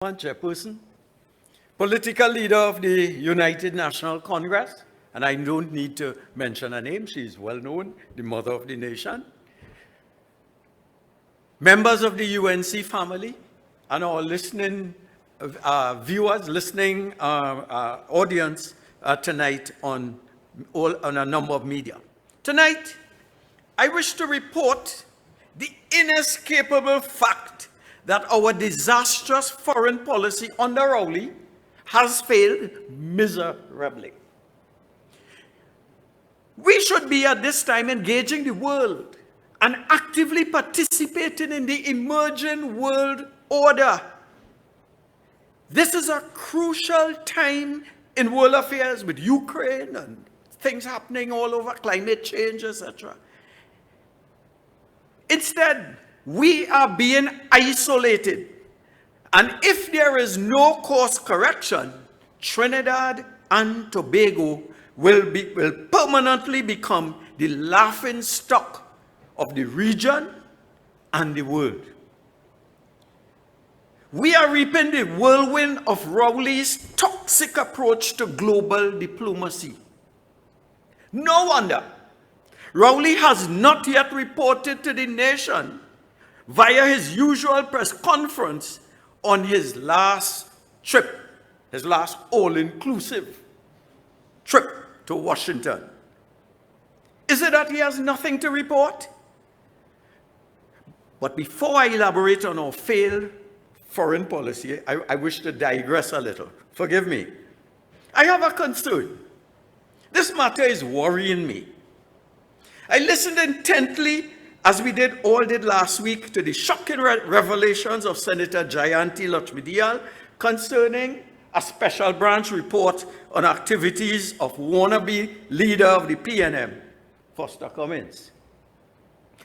Chairperson, political leader of the United National Congress, and I don't need to mention her name, she is well known, the mother of the nation. Members of the UNC family and our listening viewers, listening audience tonight on a number of media. Tonight, I wish to report the inescapable fact that our disastrous foreign policy under Rowley has failed miserably. We should be at this time engaging the world and actively participating in the emerging world order. This is a crucial time in world affairs with Ukraine and things happening all over, climate change, etc. Instead, we are being isolated. And if there is no course correction, Trinidad and Tobago will permanently become the laughing stock of the region and the world. We are reaping the whirlwind of Rowley's toxic approach to global diplomacy. No wonder Rowley has not yet reported to the nation via his usual press conference on his last trip, his last all-inclusive trip to Washington. Is it that he has nothing to report? But before I elaborate on our failed foreign policy, I wish to digress a little. Forgive me. I have a concern. This matter is worrying me. I listened intently, as we all did last week, to the shocking revelations of Senator Jayanti Lakshmidiyal concerning a special branch report on activities of wannabe leader of the PNM, Foster Cummins.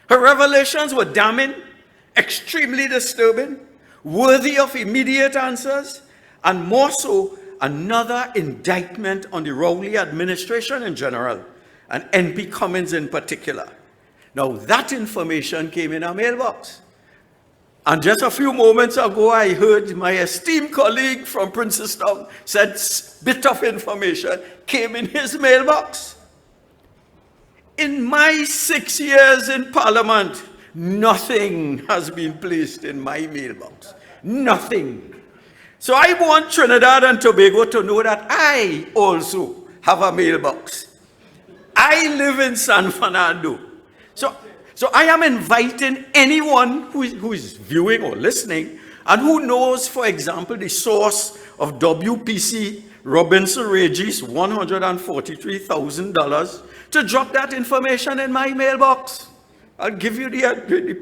Her revelations were damning, extremely disturbing, worthy of immediate answers, and more so, another indictment on the Rowley administration in general, and NP Cummins in particular. Now, that information came in our mailbox. And just a few moments ago, I heard my esteemed colleague from Princestown said bit of information came in his mailbox. In my 6 years in Parliament, nothing has been placed in my mailbox. Nothing. So I want Trinidad and Tobago to know that I also have a mailbox. I live in San Fernando. So I am inviting anyone who is viewing or listening and who knows, for example, the source of WPC Robinson Reggie's $143,000 to drop that information in my mailbox. I'll give you the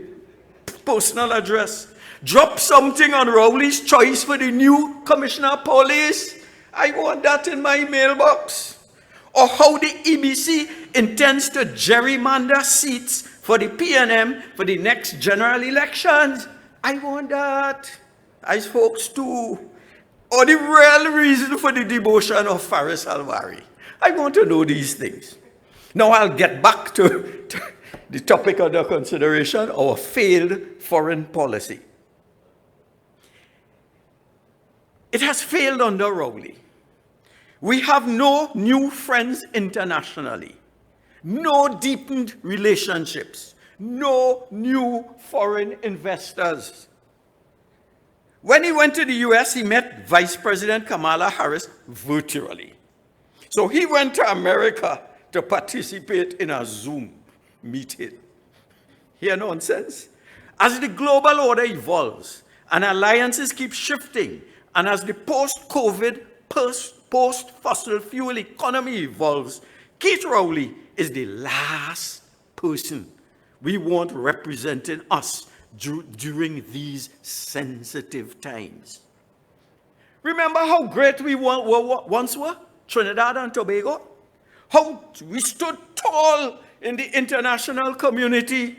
personal address. Drop something on Rowley's choice for the new Commissioner of Police. I want that in my mailbox. Or how the EBC intends to gerrymander seats for the PNM for the next general elections. I want that. As folks too. Or the real reason for the demotion of Faris Alwari. I want to know these things. Now I'll get back to the topic under consideration, our failed foreign policy. It has failed under Rowley. We have no new friends internationally, no deepened relationships, no new foreign investors. When he went to the US, he met Vice President Kamala Harris virtually. So he went to America to participate in a Zoom meeting. Hear nonsense? As the global order evolves and alliances keep shifting, and as the post-COVID, post-fossil fuel economy evolves, Keith Rowley is the last person we want representing us during these sensitive times. Remember how great we once were, Trinidad and Tobago? How we stood tall in the international community.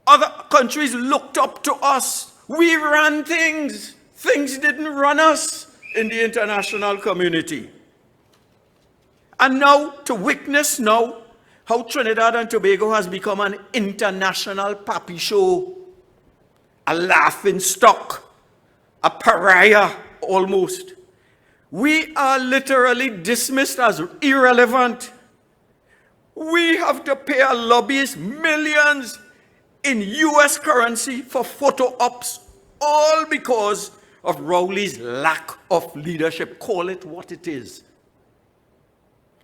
Other countries looked up to us. We ran things. Things didn't run us in the international community. And now, to witness now how Trinidad and Tobago has become an international pappy show, a laughing stock a pariah almost. We are literally dismissed as irrelevant. We have to pay our lobbyists millions in US currency for photo ops, all because of Rowley's lack of leadership. Call it what it is.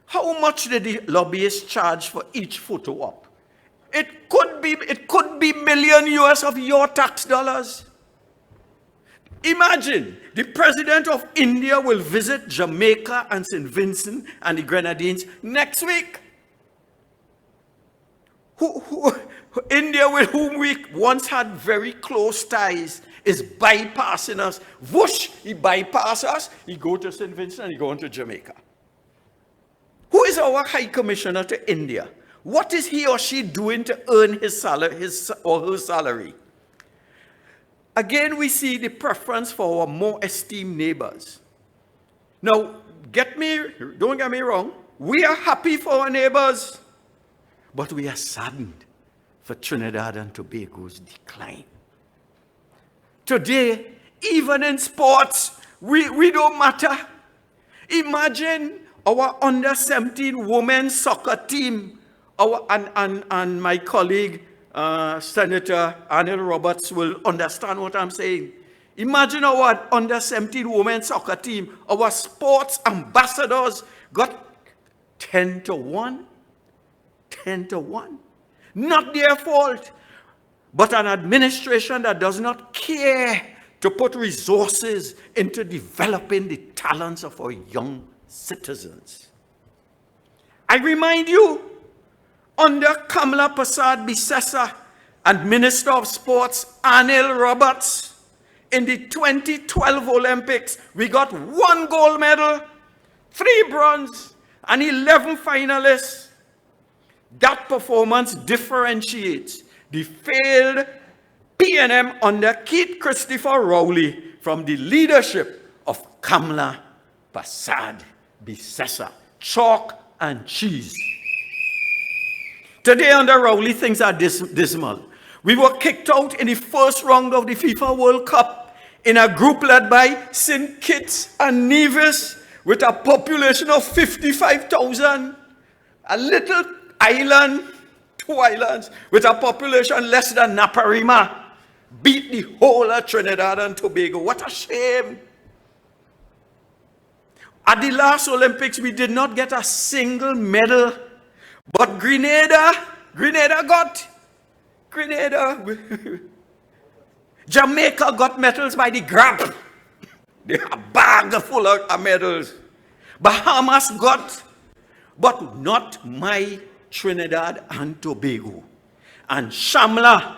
How much did the lobbyists charge for each photo op? It could be million US of your tax dollars. Imagine the president of India will visit Jamaica and St. Vincent and the Grenadines next week. India, with whom we once had very close ties, is bypassing us. Whoosh, he bypasses us, he go to St. Vincent and he go into Jamaica. Who is our High Commissioner to India? What is he or she doing to earn his salary, his or her salary? Again, we see the preference for our more esteemed neighbors. Now, don't get me wrong, we are happy for our neighbors, but we are saddened for Trinidad and Tobago's decline. Today, even in sports, we don't matter. Imagine our under-17 women's soccer team, and my colleague, Senator Arnold Roberts, will understand what I'm saying. Imagine our under-17 women's soccer team, our sports ambassadors got 10-1. 10-1. Not their fault, but an administration that does not care to put resources into developing the talents of our young citizens. I remind you, under Kamala Prasad Bisesa and Minister of Sports Arnold Roberts, in the 2012 Olympics, we got 1 gold medal, 3 bronze, and 11 finalists. That performance differentiates the failed PNM under Keith Christopher Rowley from the leadership of Kamala Prasad Bisesa. Chalk and cheese. Today under Rowley, things are dismal. We were kicked out in the first round of the FIFA World Cup in a group led by St. Kitts and Nevis with a population of 55,000. A little island, 2 islands, with a population less than Naparima, beat the whole of Trinidad and Tobago. What a shame. At the last Olympics, we did not get a single medal, but Grenada got. Jamaica got medals by the grab. They have a bag full of medals. Bahamas got, but not my Trinidad and Tobago. And Shamfa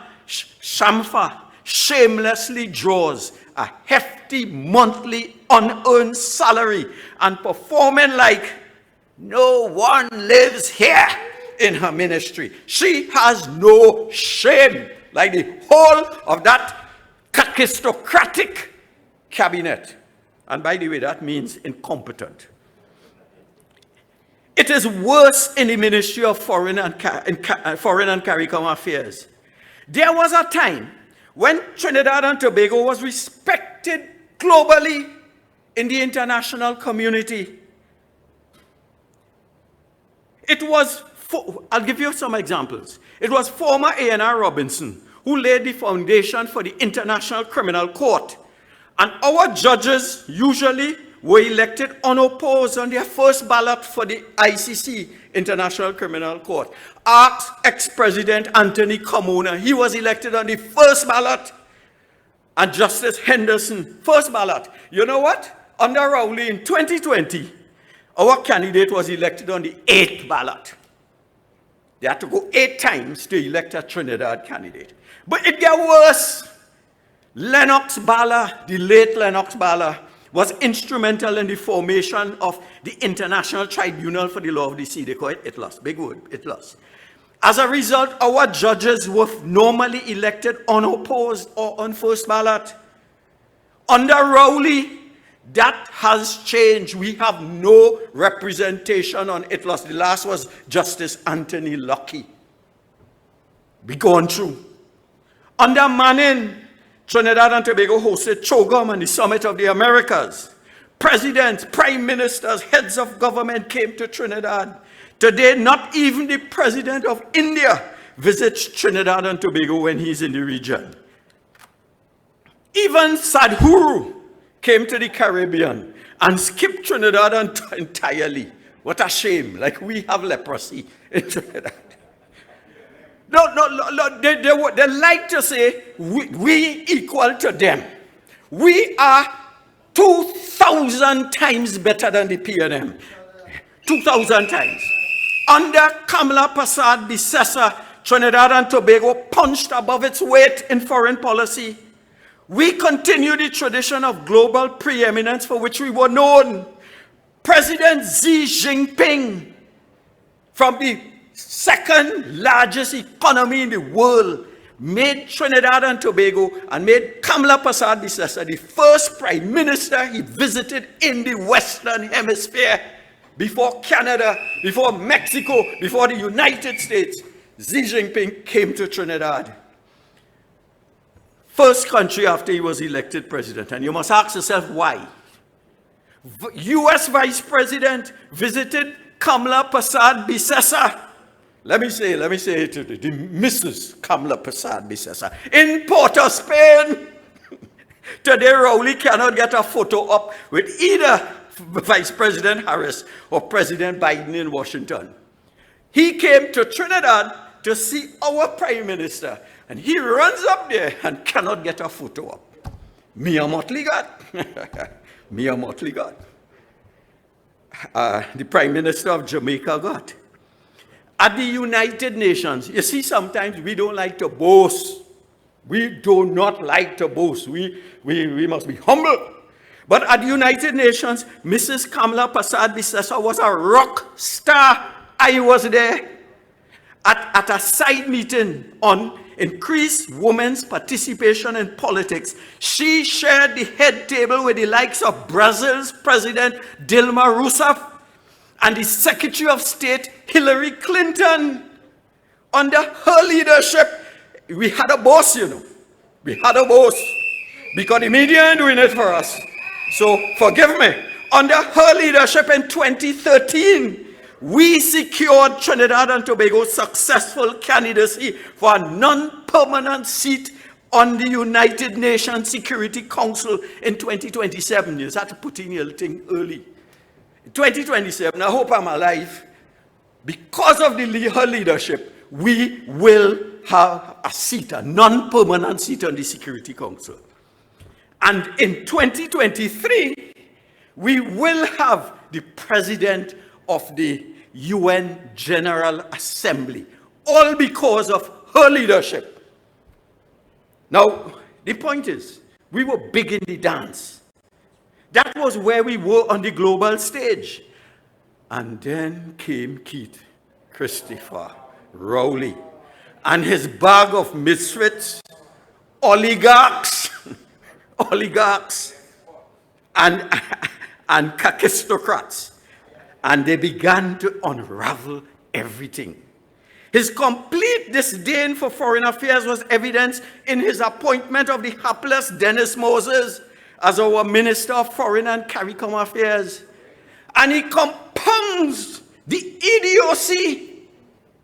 shamelessly draws a hefty monthly unearned salary and performing like no one lives here in her ministry. She has no shame, like the whole of that kakistocratic cabinet. And by the way, that means incompetent. It is worse in the Ministry of Foreign and CARICOM Affairs. There was a time when Trinidad and Tobago was respected globally in the international community. I'll give you some examples. It was former A&R Robinson who laid the foundation for the International Criminal Court. And our judges usually were elected unopposed on their first ballot for the ICC, International Criminal Court. Ask ex-President Anthony Carmona, he was elected on the first ballot. And Justice Henderson, first ballot. You know what? Under Rowley in 2020, our candidate was elected on the 8th ballot. They had to go 8 times to elect a Trinidad candidate. But it got worse. Lennox Bala, the late Lennox Bala, was instrumental in the formation of the International Tribunal for the Law of the Sea. They call it ITLAS. Big word, ITLAS. As a result, our judges were normally elected unopposed or on first ballot. Under Rowley, that has changed. We have no representation on ITLAS. The last was Justice Anthony Lucky. Be going through. Under Manning, Trinidad and Tobago hosted CHOGM and the Summit of the Americas. Presidents, prime ministers, heads of government came to Trinidad. Today, not even the president of India visits Trinidad and Tobago when he's in the region. Even Sadhguru came to the Caribbean and skipped Trinidad entirely. What a shame, like we have leprosy in Trinidad. No, they like to say, we equal to them. We are 2,000 times better than the PNM. 2,000 times. Under Kamla Persad Bissessar, Trinidad and Tobago punched above its weight in foreign policy. We continue the tradition of global preeminence for which we were known. President Xi Jinping, from the second largest economy in the world, made Trinidad and Tobago and made Kamla Persad Bissessar the first prime minister he visited in the Western Hemisphere. Before Canada, before Mexico, before the United States, Xi Jinping came to Trinidad. First country after he was elected president. And you must ask yourself why. U.S. Vice President visited Kamla Persad Bissessar. Let me say it to the Mrs. Kamla Persad Bissessar in Port of Spain. Today, Rowley cannot get a photo up with either Vice President Harris or President Biden in Washington. He came to Trinidad to see our Prime Minister, and he runs up there and cannot get a photo up. Mia Motley God. Mia Motley God. The Prime Minister of Jamaica got. At the United Nations, you see, sometimes we don't like to boast. We do not like to boast. We must be humble. But at the United Nations, Mrs. Kamla Persad Bissessar was a rock star. I was there at a side meeting on increased women's participation in politics. She shared the head table with the likes of Brazil's President Dilma Rousseff and the Secretary of State Hillary Clinton. Under her leadership, we had a boss, you know. We had a boss. Because the media ain't doing it for us. So forgive me. Under her leadership in 2013, we secured Trinidad and Tobago's successful candidacy for a non-permanent seat on the United Nations Security Council in 2027. You have to put in your thing early. 2027, I hope I'm alive. Because of her leadership, we will have a seat, a non-permanent seat on the Security Council. And in 2023, we will have the president of the UN General Assembly, all because of her leadership. Now, the point is, we were big in the dance. That was where we were on the global stage. And then came Keith Christopher Rowley and his bag of misfits, oligarchs, and kakistocrats. And they began to unravel everything. His complete disdain for foreign affairs was evidenced in his appointment of the hapless Dennis Moses as our Minister of Foreign and CARICOM Affairs. And he compounds the idiocy,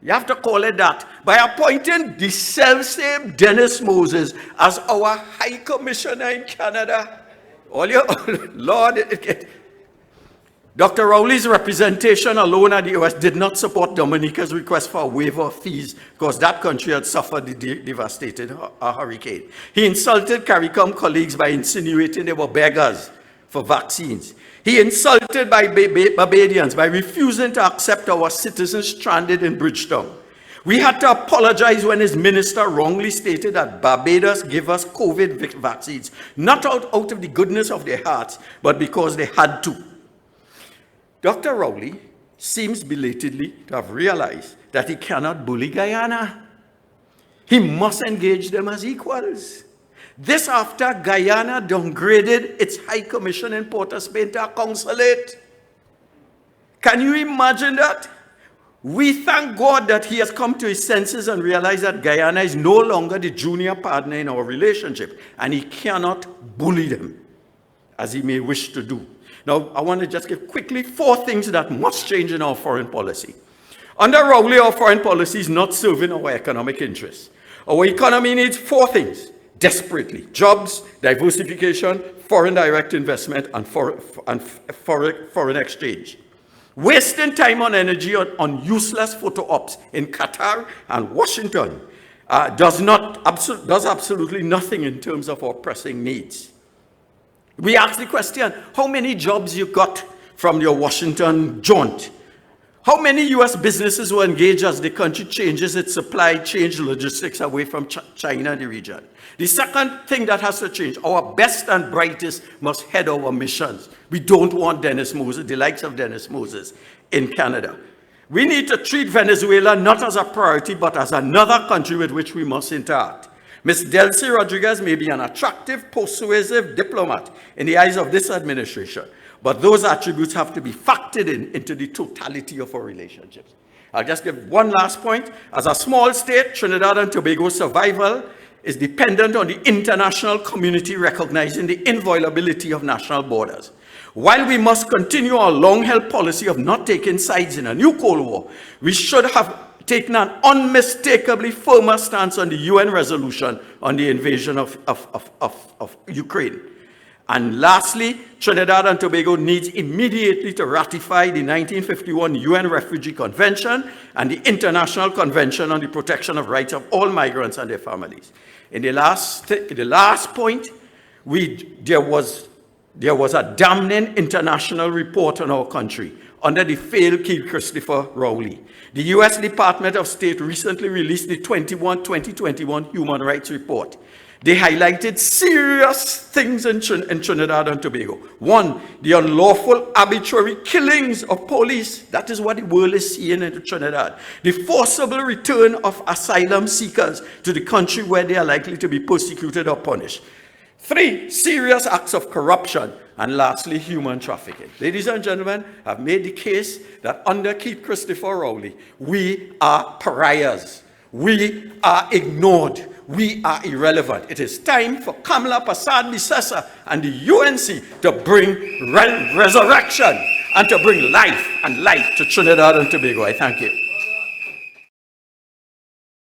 you have to call it that, by appointing the self-same Dennis Moses as our High Commissioner in Canada. Lord, Dr. Rowley's representation alone at the US did not support Dominica's request for a waiver of fees because that country had suffered the devastating hurricane. He insulted CARICOM colleagues by insinuating they were beggars for vaccines. He insulted Barbadians by refusing to accept our citizens stranded in Bridgetown. We had to apologize when his minister wrongly stated that Barbados gave us COVID vaccines, not out of the goodness of their hearts, but because they had to. Dr. Rowley seems belatedly to have realized that he cannot bully Guyana. He must engage them as equals. This after Guyana downgraded its High Commission in Port of Spain to a consulate. Can you imagine that? We thank God that he has come to his senses and realized that Guyana is no longer the junior partner in our relationship, and he cannot bully them as he may wish to do. Now, I want to just give quickly 4 things that must change in our foreign policy. Under Rowley, our foreign policy is not serving our economic interests. Our economy needs 4 things desperately: jobs, diversification, foreign direct investment, and foreign exchange. Wasting time and energy on useless photo ops in Qatar and Washington does absolutely nothing in terms of our pressing needs. We ask the question, how many jobs you got from your Washington jaunt? How many U.S. businesses were engaged as the country changes its supply chain logistics away from China and the region? The second thing that has to change, our best and brightest must head our missions. We don't want Dennis Moses, the likes of Dennis Moses in Canada. We need to treat Venezuela not as a priority, but as another country with which we must interact. Ms. Delcy Rodriguez may be an attractive, persuasive diplomat in the eyes of this administration, but those attributes have to be factored into the totality of our relationships. I'll just give one last point. As a small state, Trinidad and Tobago's survival is dependent on the international community recognizing the inviolability of national borders. While we must continue our long-held policy of not taking sides in a new Cold War, we should have taken an unmistakably firmer stance on the UN resolution on the invasion of Ukraine. And lastly, Trinidad and Tobago needs immediately to ratify the 1951 UN Refugee Convention and the International Convention on the Protection of Rights of All Migrants and their families. In the last point, there was a damning international report on our country under the failed Keith Christopher Rowley. The U.S. Department of State recently released the 2021 Human Rights Report. They highlighted serious things in Trinidad and Tobago. 1, the unlawful arbitrary killings of police. That is what the world is seeing in Trinidad. The forcible return of asylum seekers to the country where they are likely to be persecuted or punished. 3, serious acts of corruption. And lastly, human trafficking. Ladies and gentlemen, I've made the case that under Keith Christopher Rowley, we are pariahs. We are ignored. We are irrelevant. It is time for Kamala Persad-Bissessar and the UNC to bring resurrection and to bring life and light to Trinidad and Tobago. I thank you.